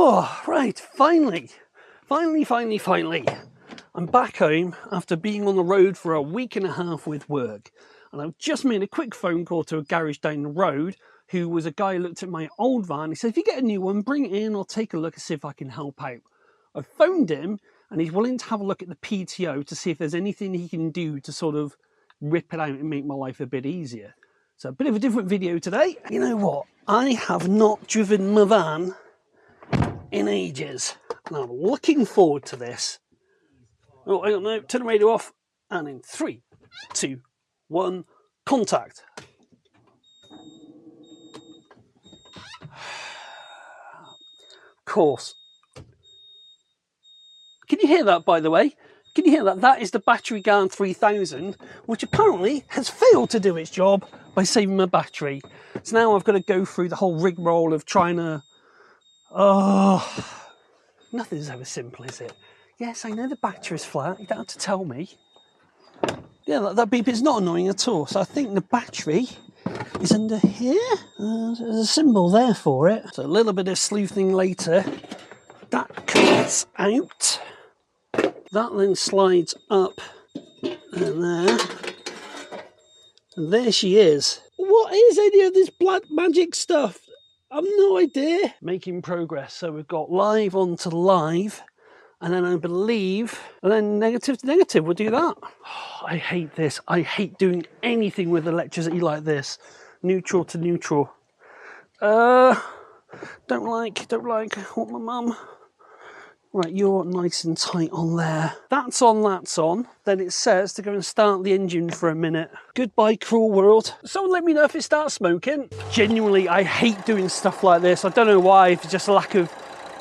Oh, right, finally. I'm back home after being on the road for a week and a half with work. And I've just made a quick phone call to a garage down the road who was a guy who looked at my old van. He said, if you get a new one, bring it in, I'll take a look and see if I can help out. I phoned him and he's willing to have a look at the PTO to see if there's anything he can do to sort of rip it out and make my life a bit easier. So a bit of a different video today. You know what? I have not driven my van in ages. And I'm looking forward to this. Oh, I don't know. Turn the radio off. And in 3, 2, 1, contact. Of course. Can you hear that, by the way? Can you hear that? That is the battery GAN 3000, which apparently has failed to do its job by saving my battery. So now I've got to go through the whole rigmarole of trying to... Oh, nothing's ever simple, is it? Yes, I know the battery's flat. You don't have to tell me. Yeah, that beep is not annoying at all. So I think the battery is under here. There's a symbol there for it. So a little bit of sleuthing later. That comes out. That then slides up and there. And there she is. What is any of this black magic stuff? I've no idea. Making progress. So we've got live onto live. And then I believe, and then negative to negative, we'll do that. Oh, I hate this. I hate doing anything with electricity like this. Neutral to neutral. Don't like what my mum. Right, you're nice and tight on there. That's on. Then it says to go and start the engine for a minute. Goodbye, cruel world. Someone let me know if it starts smoking. Genuinely, I hate doing stuff like this. I don't know why, if it's just a lack of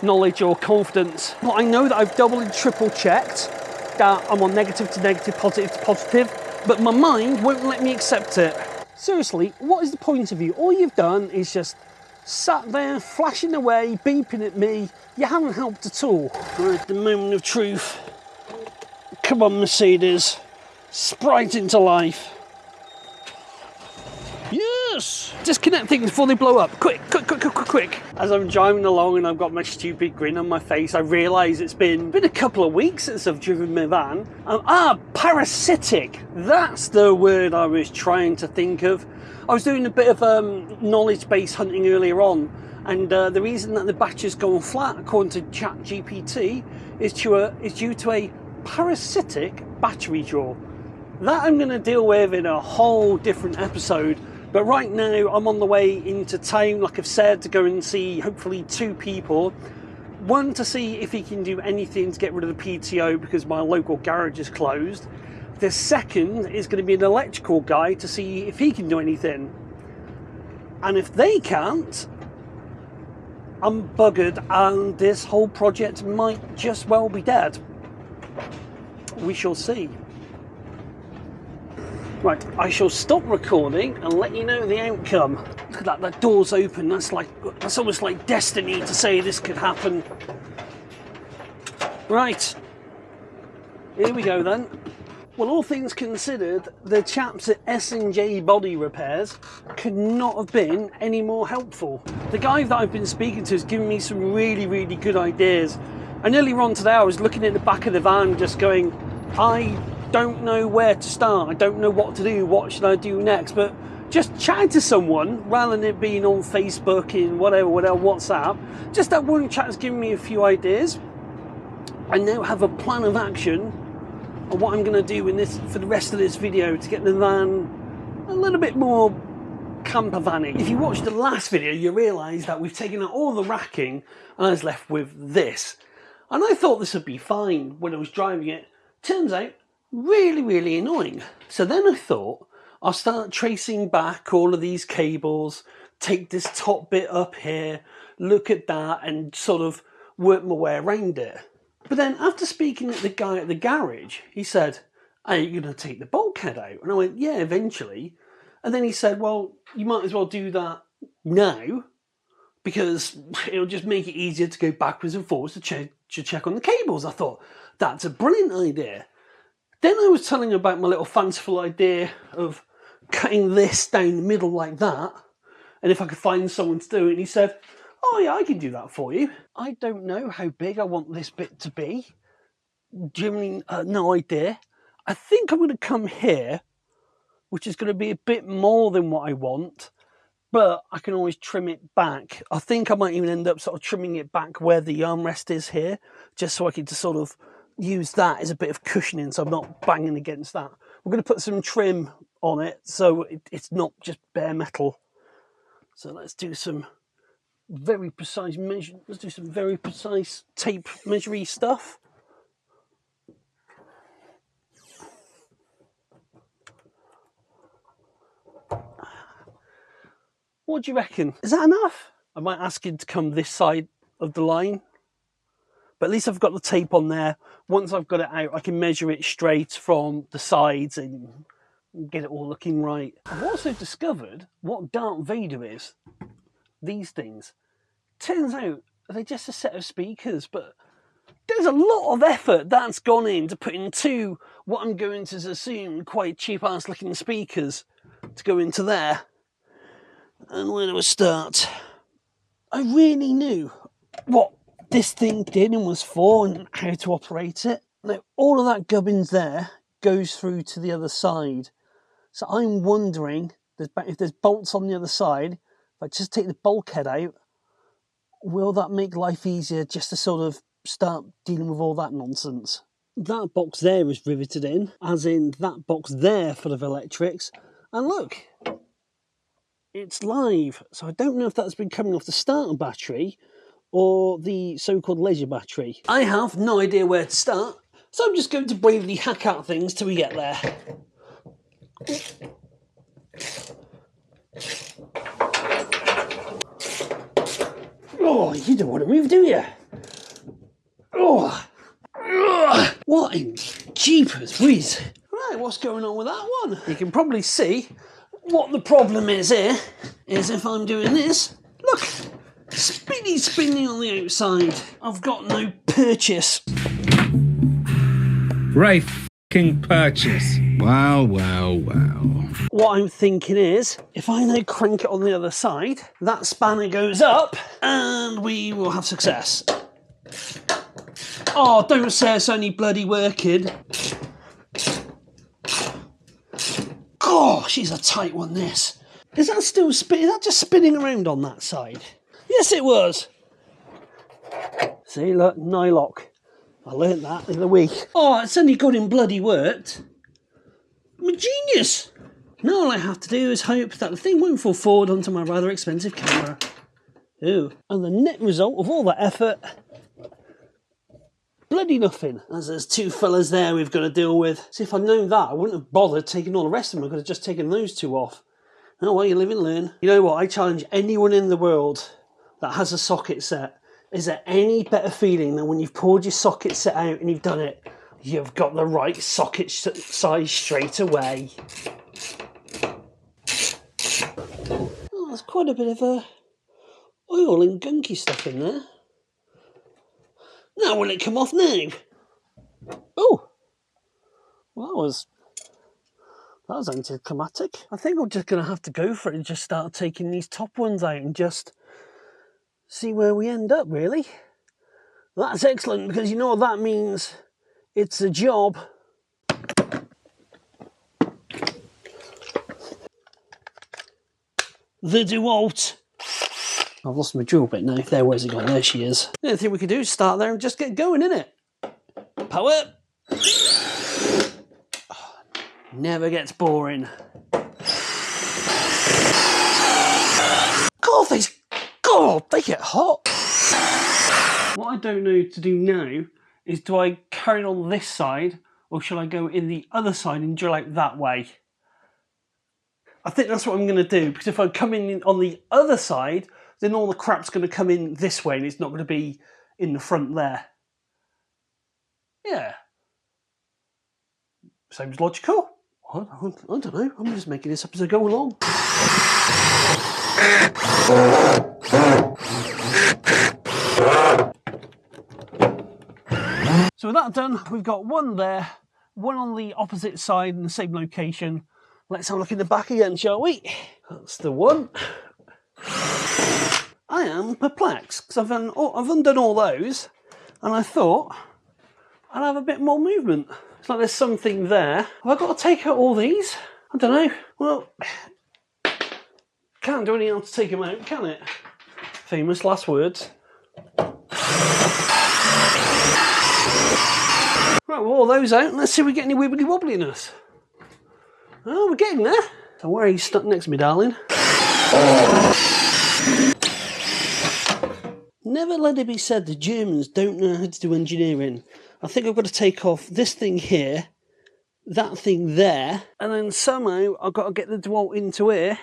knowledge or confidence. But I know that I've double and triple checked that I'm on negative to negative, positive to positive, but my mind won't let me accept it. Seriously, what is the point of you? All you've done is just sat there, flashing away, beeping at me. You haven't helped at all. Right, the moment of truth. Come on, Mercedes. Sprite into life. Yes! Disconnect things before they blow up. Quick. As I'm driving along and I've got my stupid grin on my face, I realise it's been a couple of weeks since I've driven my van. Parasitic. That's the word I was trying to think of. I was doing a bit of knowledge-based hunting earlier on, and the reason that the battery's gone flat, according to ChatGPT, is due to a parasitic battery draw. That I'm going to deal with in a whole different episode. But right now, I'm on the way into town, like I've said, to go and see, hopefully, 2 people. One, to see if he can do anything to get rid of the PTO because my local garage is closed. The second is going to be an electrical guy to see if he can do anything. And if they can't, I'm buggered and this whole project might just well be dead. We shall see. Right, I shall stop recording and let you know the outcome. Look at that door's open. That's almost like destiny to say this could happen. Right, here we go then. Well, all things considered, the chaps at S&J Body Repairs could not have been any more helpful. The guy that I've been speaking to has given me some really, really good ideas. And earlier on today, I was looking at the back of the van just going, I don't know where to start. I don't know what to do. What should I do next? But just chatting to someone, rather than it being on Facebook, in whatever, WhatsApp, just that one chat has given me a few ideas. I now have a plan of action on what I'm going to do in this for the rest of this video to get the van a little bit more camper vanny. If you watched the last video, you realise that we've taken out all the racking and I was left with this. And I thought this would be fine when I was driving it. Turns out, really, really annoying. So then I thought, I'll start tracing back all of these cables, take this top bit up here, look at that and sort of work my way around it. But then after speaking to the guy at the garage, he said, are you going to take the bulkhead out? And I went, yeah, eventually. And then he said, well, you might as well do that now because it'll just make it easier to go backwards and forwards to check on the cables. I thought, that's a brilliant idea. Then I was telling him about my little fanciful idea of cutting this down the middle like that, and if I could find someone to do it. And he said, Oh yeah, I can do that for you. I don't know how big I want this bit to be. Generally, no idea. I think I'm going to come here, which is going to be a bit more than what I want, but I can always trim it back. I think I might even end up sort of trimming it back where the armrest is here, just so I can just sort of use that as a bit of cushioning so I'm not banging against that. We're going to put some trim on it so it's not just bare metal. So let's do some very precise measure. Let's do some very precise tape measuring stuff. What do you reckon? Is that enough? I might ask him to come this side of the line, but at least I've got the tape on there. Once I've got it out, I can measure it straight from the sides and get it all looking right. I've also discovered what Darth Vader is. These things. Turns out they're just a set of speakers, but there's a lot of effort that's gone into putting two, what I'm going to assume, quite cheap-ass looking speakers to go into there. And where do I start? I really knew what this thing did and was for and how to operate it. Now, all of that gubbins there goes through to the other side. So I'm wondering if there's bolts on the other side, if I just take the bulkhead out, will that make life easier just to sort of start dealing with all that nonsense? That box there is riveted in, as in that box there full of electrics. And look, it's live. So I don't know if that's been coming off the starter battery or the so-called leisure battery. I have no idea where to start, so I'm just going to bravely hack out things till we get there. Oh, you don't want to move, do you? Oh, what in jeepers whiz. Right, what's going on with that one? You can probably see what the problem is here, is if I'm doing this, look, spinning on the outside. I've got no purchase. Right f***ing purchase. Wow, wow, wow. What I'm thinking is, if I now crank it on the other side, that spanner goes up and we will have success. Oh, don't say it's only bloody working. Gosh, she's a tight one, this. Is that still spinning? Is that just spinning around on that side? Yes, it was. See, look, nylock. I learnt that the other week. Oh, it's only good and bloody worked. I'm a genius. Now all I have to do is hope that the thing won't fall forward onto my rather expensive camera. Ooh. And the net result of all that effort, bloody nothing. As there's two fellas there we've got to deal with. See, if I'd known that, I wouldn't have bothered taking all the rest of them. I could have just taken those two off. Oh, well, you live and learn. You know what? I challenge anyone in the world that has a socket set. Is there any better feeling than when you've pulled your socket set out and you've done it? You've got the right socket size straight away. Oh, there's quite a bit of oil and gunky stuff in there. Now will it come off now? Oh, well, that was anticlimactic. I think I'm just going to have to go for it and just start taking these top ones out and just see where we end up, really. That's excellent, because you know what that means. It's a job. The DeWalt. I've lost my drill bit now. There, where's it gone? There she is. The only thing we can do is start there and just get going, innit? Power. Never gets boring. God, they get hot. What I don't know to do now is, do I carry on this side or shall I go in the other side and drill out that way? I think that's what I'm going to do, because if I come in on the other side, then all the crap's going to come in this way and it's not going to be in the front there. Yeah. Sounds logical. I don't know. I'm just making this up as I go along. So with that done, we've got one there, one on the opposite side in the same location. Let's have a look in the back again, shall we? That's the one. I am perplexed because I've undone all those, and I thought I'd have a bit more movement. It's like there's something there. Have I got to take out all these? I don't know. Well, can't do anything else to take them out, can it? Famous last words. Right, well, all those out. Let's see if we get any wibbly wobbliness. Oh, we're getting there. So where are you stuck next to me, darling? Never let it be said the Germans don't know how to do engineering. I think I've got to take off this thing here, that thing there, and then somehow I've got to get the DeWalt into here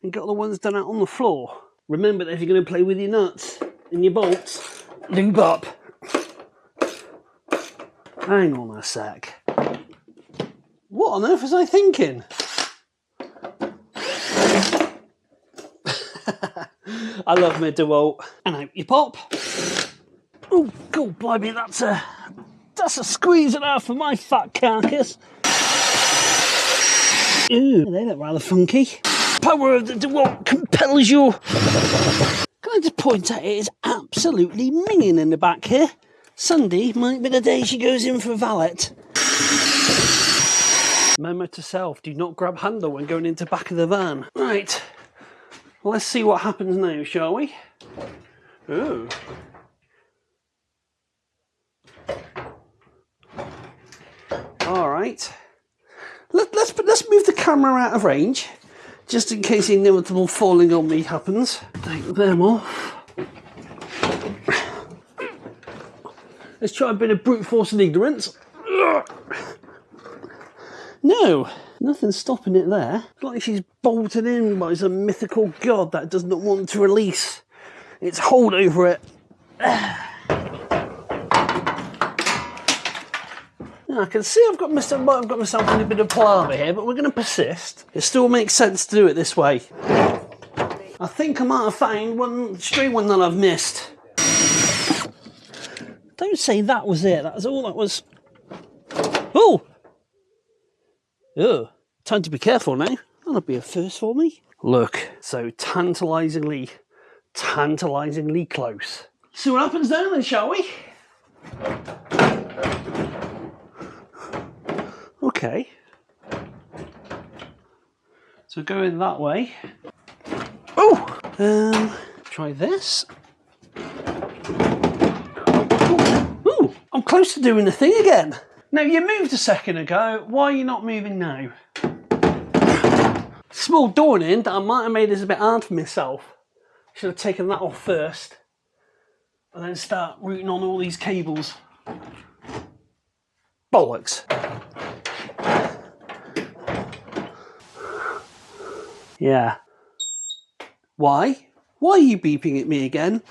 and get all the ones done out on the floor. Remember that if you're going to play with your nuts and your bolts, lube up. Hang on a sec. What on earth was I thinking? I love my DeWalt. And out you pop. Oh, God, blimey, that's a squeeze and a half for my fat carcass. Ooh, they look rather funky. Power of the DeWalt compels you. Can I just point out it is absolutely minging in the back here. Sunday might be the day she goes in for valet. Memo to self, do not grab handle when going into back of the van. Right, let's see what happens now, shall we? Ooh. All right. Let's move the camera out of range, just in case the inevitable falling on me happens. Take them off. Let's try a bit of brute force and ignorance. No, nothing's stopping it there. It's like she's bolted in by some mythical god that does not want to release its hold over it. I can see I've got myself in a bit of palaver here, but we're going to persist. It still makes sense to do it this way. I think I might have found one stray one that I've missed. Don't say that was it. That was all that was. Oh! Ugh. Time to be careful now. That'll be a first for me. Look, so tantalisingly close. See what happens now then, shall we? Okay. So going that way. Oh! Try this. Ooh! I'm close to doing the thing again. Now, you moved a second ago. Why are you not moving now? Small dawning that I might have made this a bit hard for myself. Should have taken that off first. And then start routing on all these cables. Bollocks. Yeah. Why? Why are you beeping at me again?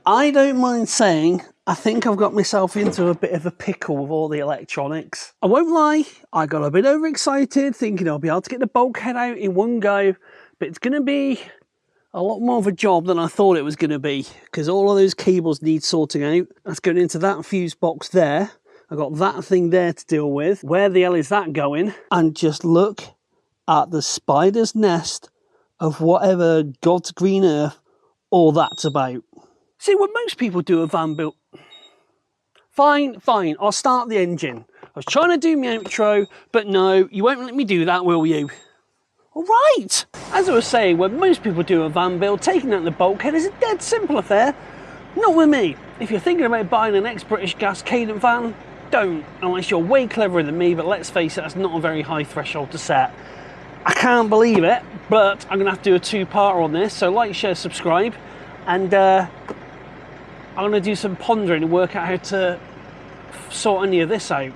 I don't mind saying I think I've got myself into a bit of a pickle with all the electronics. I won't lie, I got a bit overexcited thinking I'll be able to get the bulkhead out in one go, but it's going to be a lot more of a job than I thought it was going to be, because all of those cables need sorting out. That's going into that fuse box there. I've got that thing there to deal with. Where the hell is that going? And just look at the spider's nest of whatever God's green earth all that's about. See, when most people do a van build... Fine, I'll start the engine. I was trying to do my outro, but no, you won't let me do that, will you? All right. As I was saying, when most people do a van build, taking out the bulkhead is a dead simple affair. Not with me. If you're thinking about buying an ex-British gas Cadent van, don't, unless you're way cleverer than me, but let's face it, that's not a very high threshold to set. I can't believe it, but I'm going to have to do a two-parter on this, so like, share, subscribe, and I'm going to do some pondering and work out how to sort any of this out.